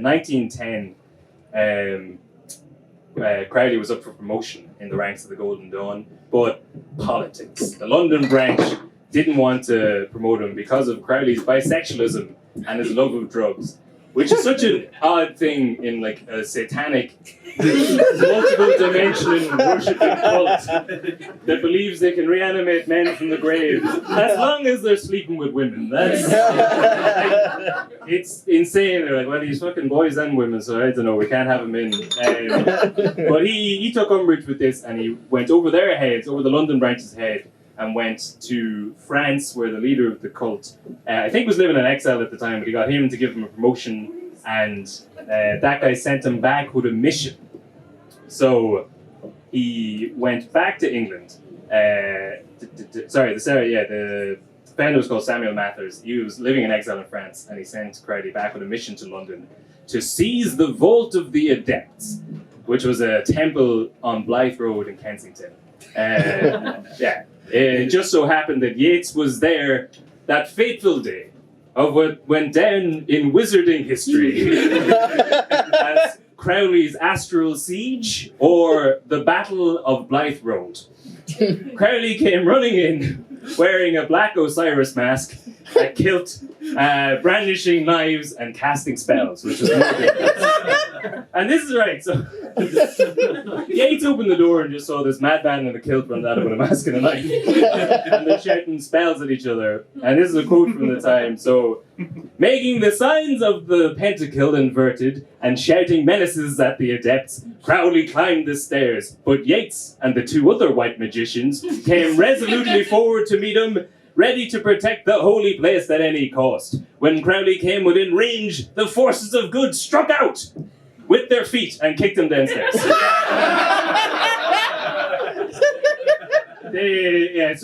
1910, Crowley was up for promotion in the ranks of the Golden Dawn, but politics. The London branch didn't want to promote him because of Crowley's bisexualism and his love of drugs, which is such an odd thing in like a satanic, multiple dimension worshipping cult that believes they can reanimate men from the grave as long as they're sleeping with women. That's it's insane. They're like, well, he's fucking boys and women, so I don't know, we can't have him in. But he took umbrage with this, and he went over their heads, over the London branch's head, and went to France, where the leader of the cult, I think was living in exile at the time, but he got him to give him a promotion, and that guy sent him back with a mission. So he went back to England. The founder was called Samuel Mathers. He was living in exile in France, and he sent Crowley back with a mission to London to seize the Vault of the Adepts, which was a temple on Blythe Road in Kensington. It just so happened that Yeats was there that fateful day of what went down in wizarding history as Crowley's Astral Siege, or the Battle of Blythe Road. Crowley came running in wearing a black Osiris mask, a kilt, brandishing knives, and casting spells, which was and this is right, so Yeats opened the door and just saw this madman in a kilt run out with a mask and a knife. And they're shouting spells at each other. And this is a quote from the time. So, making the signs of the pentacle inverted and shouting menaces at the adepts, Crowley climbed the stairs. But Yeats and the two other white magicians came resolutely forward to meet him, ready to protect the holy place at any cost. When Crowley came within range, the forces of good struck out with their feet and kicked him downstairs.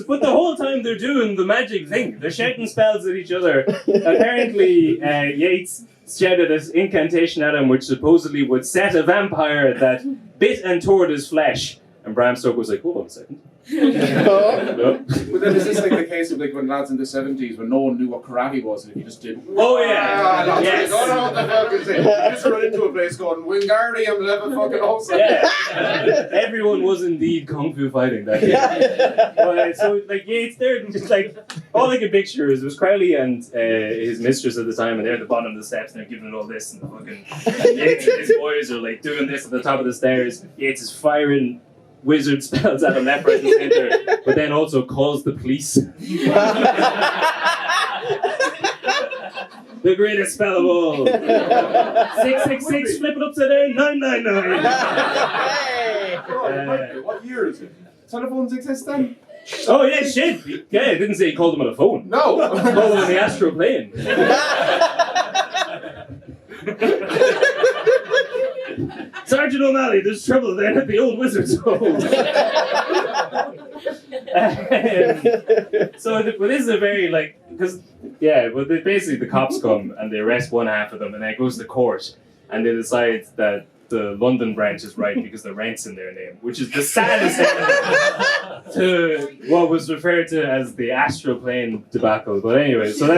But the whole time they're doing the magic thing. They're shouting spells at each other. Apparently, Yeats shouted this incantation at him, which supposedly would set a vampire that bit and tore his flesh. And Bram Stoker was like, hold on a second. No. But then is this like the case of like when lads in the 70s when no one knew what karate was and if you just did yes. Like, oh, what the fuck is it? You just run into a place going Wingardium Leviosa. Everyone was indeed kung fu fighting that day. So like Yeats there, just like all I could picture is it was Crowley and his mistress at the time, and they're at the bottom of the steps and they're giving it all this, and the fucking Yeats and his boys are like doing this at the top of the stairs. Yeats is firing wizard spells at him left, right, and center, but then also calls the police. The greatest spell of all. 666, flip it upside down, 999. What year is it? Telephones exist then? Oh yeah, shit. Yeah, it didn't say he called him on a phone. No. He called him on the astral plane. Sergeant O'Malley, there's trouble then at the old wizard's home. But this is a very basically the cops come and they arrest one half of them, and then it goes to court, and they decide that the London branch is right because the rent's in their name, which is the saddest end to what was referred to as the astral plane debacle. But anyway, so that's